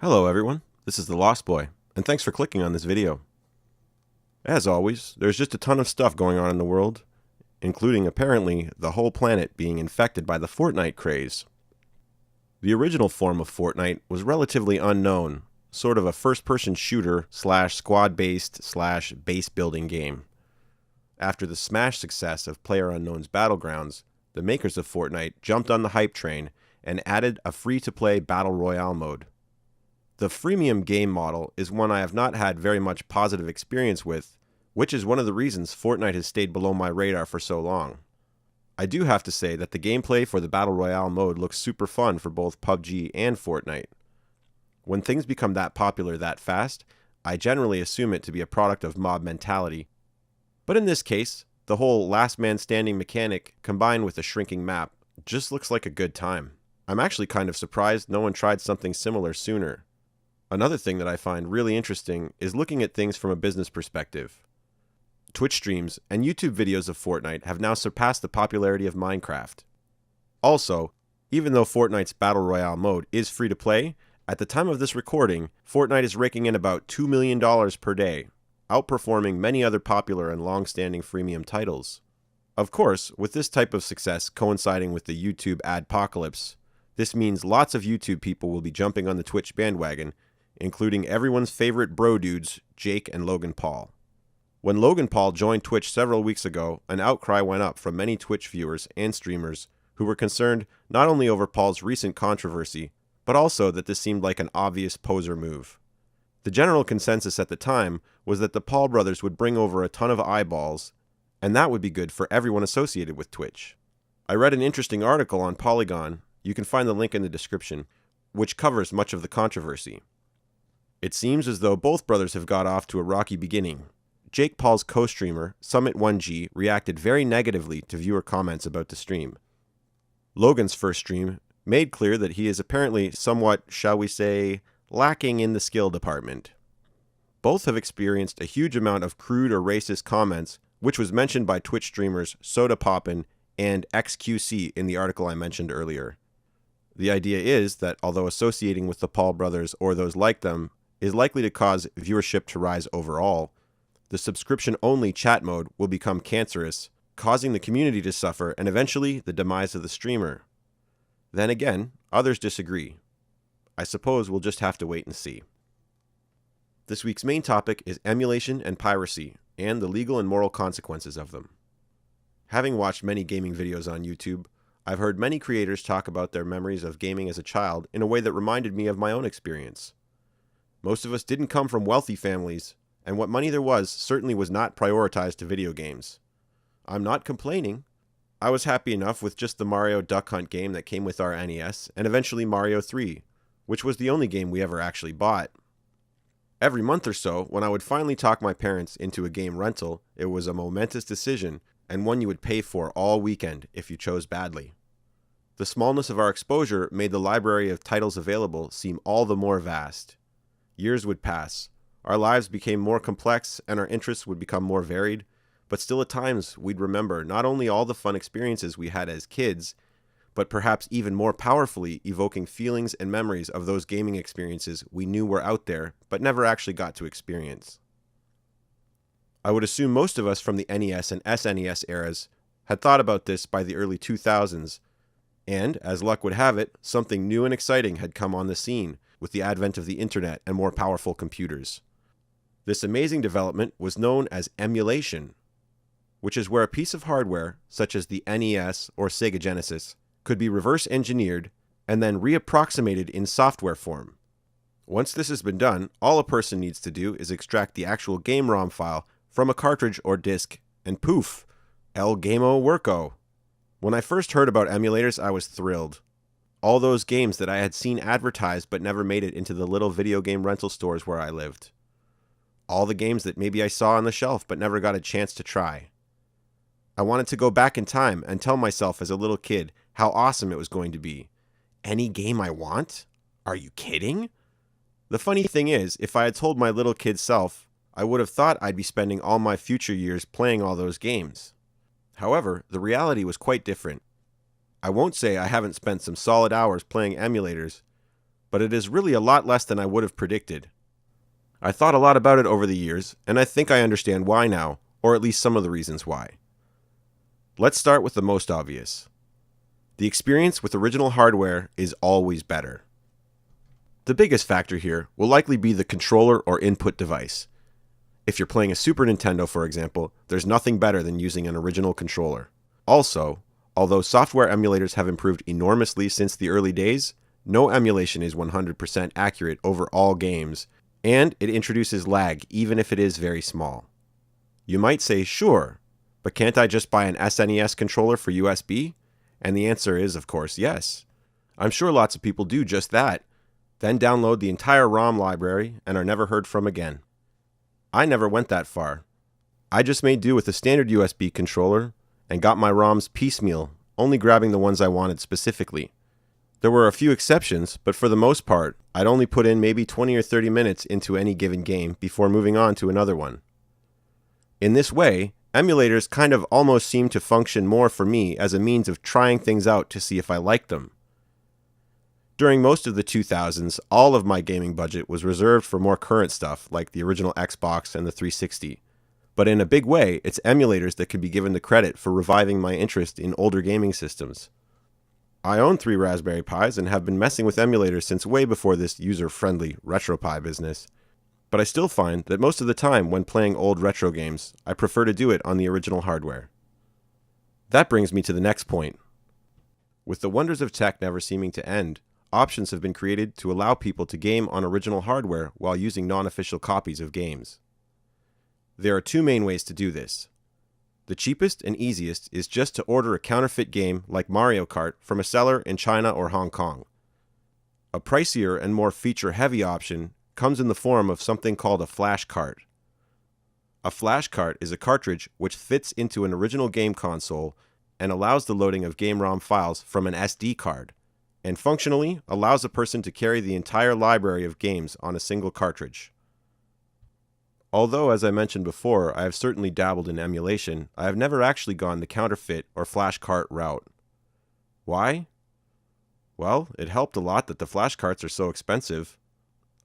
Hello everyone, this is the Lost Boy, and thanks for clicking on this video. As always, there's just a ton of stuff going on in the world, including apparently the whole planet being infected by the Fortnite craze. The original form of Fortnite was relatively unknown, sort of a first-person shooter slash squad-based slash base-building game. After the smash success of PlayerUnknown's Battlegrounds, the makers of Fortnite jumped on the hype train and added a free-to-play Battle Royale mode. The freemium game model is one I have not had very much positive experience with, which is one of the reasons Fortnite has stayed below my radar for so long. I do have to say that the gameplay for the Battle Royale mode looks super fun for both PUBG and Fortnite. When things become that popular that fast, I generally assume it to be a product of mob mentality. But in this case, the whole last man standing mechanic combined with a shrinking map just looks like a good time. I'm actually kind of surprised no one tried something similar sooner. Another thing that I find really interesting is looking at things from a business perspective. Twitch streams and YouTube videos of Fortnite have now surpassed the popularity of Minecraft. Also, even though Fortnite's Battle Royale mode is free to play, at the time of this recording, Fortnite is raking in about $2 million per day, outperforming many other popular and long-standing freemium titles. Of course, with this type of success coinciding with the YouTube adpocalypse, this means lots of YouTube people will be jumping on the Twitch bandwagon, including everyone's favorite bro dudes, Jake and Logan Paul. When Logan Paul joined Twitch several weeks ago, an outcry went up from many Twitch viewers and streamers who were concerned not only over Paul's recent controversy, but also that this seemed like an obvious poser move. The general consensus at the time was that the Paul brothers would bring over a ton of eyeballs, and that would be good for everyone associated with Twitch. I read an interesting article on Polygon, you can find the link in the description, which covers much of the controversy. It seems as though both brothers have got off to a rocky beginning. Jake Paul's co-streamer, Summit1G, reacted very negatively to viewer comments about the stream. Logan's first stream made clear that he is apparently somewhat, shall we say, lacking in the skill department. Both have experienced a huge amount of crude or racist comments, which was mentioned by Twitch streamers Soda Poppin and XQC in the article I mentioned earlier. The idea is that although associating with the Paul brothers or those like them is likely to cause viewership to rise overall, the subscription-only chat mode will become cancerous, causing the community to suffer and eventually the demise of the streamer. Then again, others disagree. I suppose we'll just have to wait and see. This week's main topic is emulation and piracy, and the legal and moral consequences of them. Having watched many gaming videos on YouTube, I've heard many creators talk about their memories of gaming as a child in a way that reminded me of my own experience. Most of us didn't come from wealthy families, and what money there was certainly was not prioritized to video games. I'm not complaining. I was happy enough with just the Mario Duck Hunt game that came with our NES, and eventually Mario 3, which was the only game we ever actually bought. Every month or so, when I would finally talk my parents into a game rental, it was a momentous decision, and one you would pay for all weekend if you chose badly. The smallness of our exposure made the library of titles available seem all the more vast. Years would pass. Our lives became more complex and our interests would become more varied, but still at times we'd remember not only all the fun experiences we had as kids, but perhaps even more powerfully evoking feelings and memories of those gaming experiences we knew were out there, but never actually got to experience. I would assume most of us from the NES and SNES eras had thought about this by the early 2000s, and, as luck would have it, something new and exciting had come on the scene with the advent of the internet and more powerful computers. This amazing development was known as emulation, which is where a piece of hardware, such as the NES or Sega Genesis, could be reverse engineered and then reapproximated in software form. Once this has been done, all a person needs to do is extract the actual game ROM file from a cartridge or disc, and poof, El Gameo Worko. When I first heard about emulators, I was thrilled. All those games that I had seen advertised but never made it into the little video game rental stores where I lived. All the games that maybe I saw on the shelf but never got a chance to try. I wanted to go back in time and tell myself as a little kid how awesome it was going to be. Any game I want? Are you kidding? The funny thing is, if I had told my little kid self, I would have thought I'd be spending all my future years playing all those games. However, the reality was quite different. I won't say I haven't spent some solid hours playing emulators, but it is really a lot less than I would have predicted. I thought a lot about it over the years, and I think I understand why now, or at least some of the reasons why. Let's start with the most obvious. The experience with original hardware is always better. The biggest factor here will likely be the controller or input device. If you're playing a Super Nintendo, for example, there's nothing better than using an original controller. Also, although software emulators have improved enormously since the early days, no emulation is 100% accurate over all games, and it introduces lag even if it is very small. You might say, sure, but can't I just buy an SNES controller for USB? And the answer is, of course, yes. I'm sure lots of people do just that, then download the entire ROM library and are never heard from again. I never went that far. I just made do with a standard USB controller and got my ROMs piecemeal, only grabbing the ones I wanted specifically. There were a few exceptions, but for the most part, I'd only put in maybe 20 or 30 minutes into any given game before moving on to another one. In this way, emulators kind of almost seem to function more for me as a means of trying things out to see if I like them. During most of the 2000s, all of my gaming budget was reserved for more current stuff like the original Xbox and the 360. But in a big way, it's emulators that can be given the credit for reviving my interest in older gaming systems. I own 3 Raspberry Pis and have been messing with emulators since way before this user-friendly RetroPie business. But I still find that most of the time when playing old retro games, I prefer to do it on the original hardware. That brings me to the next point. With the wonders of tech never seeming to end, options have been created to allow people to game on original hardware while using non-official copies of games. There are 2 main ways to do this. The cheapest and easiest is just to order a counterfeit game like Mario Kart from a seller in China or Hong Kong. A pricier and more feature-heavy option comes in the form of something called a flash cart. A flash cart is a cartridge which fits into an original game console and allows the loading of game ROM files from an SD card, and functionally allows a person to carry the entire library of games on a single cartridge. Although, as I mentioned before, I have certainly dabbled in emulation, I have never actually gone the counterfeit or flash cart route. Why? Well, it helped a lot that the flash carts are so expensive.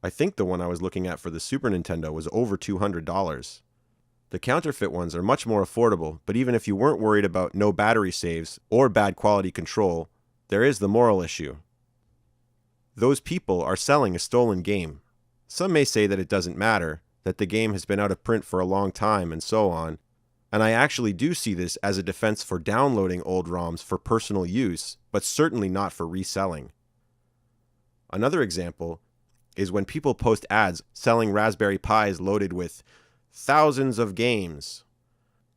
I think the one I was looking at for the Super Nintendo was over $200. The counterfeit ones are much more affordable, but even if you weren't worried about no battery saves or bad quality control, there is the moral issue. Those people are selling a stolen game. Some may say that it doesn't matter, that the game has been out of print for a long time, and so on. And I actually do see this as a defense for downloading old ROMs for personal use, but certainly not for reselling. Another example is when people post ads selling Raspberry Pis loaded with thousands of games.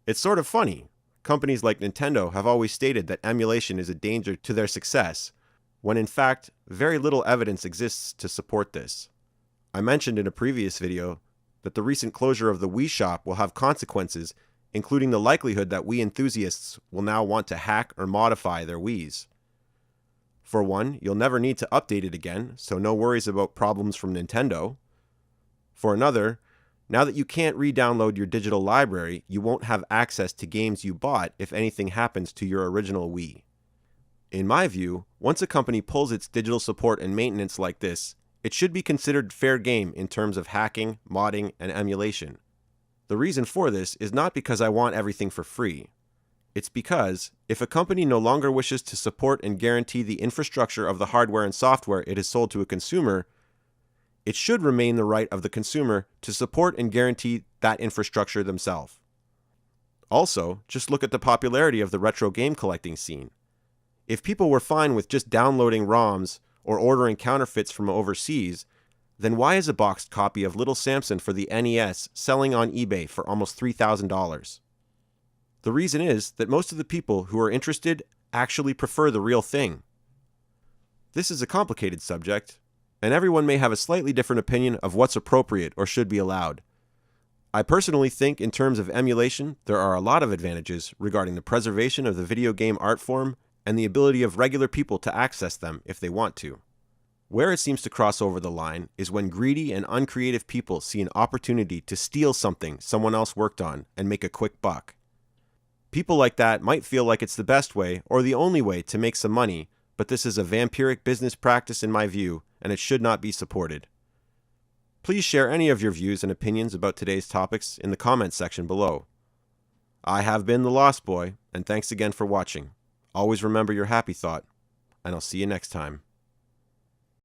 It's sort of funny. Companies like Nintendo have always stated that emulation is a danger to their success, when in fact, very little evidence exists to support this. I mentioned in a previous video that the recent closure of the Wii shop will have consequences, including the likelihood that Wii enthusiasts will now want to hack or modify their Wiis. For one, you'll never need to update it again, so no worries about problems from Nintendo. For another, now that you can't re-download your digital library, you won't have access to games you bought if anything happens to your original Wii. In my view, once a company pulls its digital support and maintenance like this, it should be considered fair game in terms of hacking, modding, and emulation. The reason for this is not because I want everything for free. It's because, if a company no longer wishes to support and guarantee the infrastructure of the hardware and software it has sold to a consumer, it should remain the right of the consumer to support and guarantee that infrastructure themselves. Also, just look at the popularity of the retro game collecting scene. If people were fine with just downloading ROMs or ordering counterfeits from overseas, then why is a boxed copy of Little Samson for the NES selling on eBay for almost $3,000? The reason is that most of the people who are interested actually prefer the real thing. This is a complicated subject, and everyone may have a slightly different opinion of what's appropriate or should be allowed. I personally think in terms of emulation, there are a lot of advantages regarding the preservation of the video game art form and the ability of regular people to access them if they want to. Where it seems to cross over the line is when greedy and uncreative people see an opportunity to steal something someone else worked on and make a quick buck. People like that might feel like it's the best way or the only way to make some money, but this is a vampiric business practice in my view, and it should not be supported. Please share any of your views and opinions about today's topics in the comments section below. I have been the Lost Boy, and thanks again for watching. Always remember your happy thought, and I'll see you next time.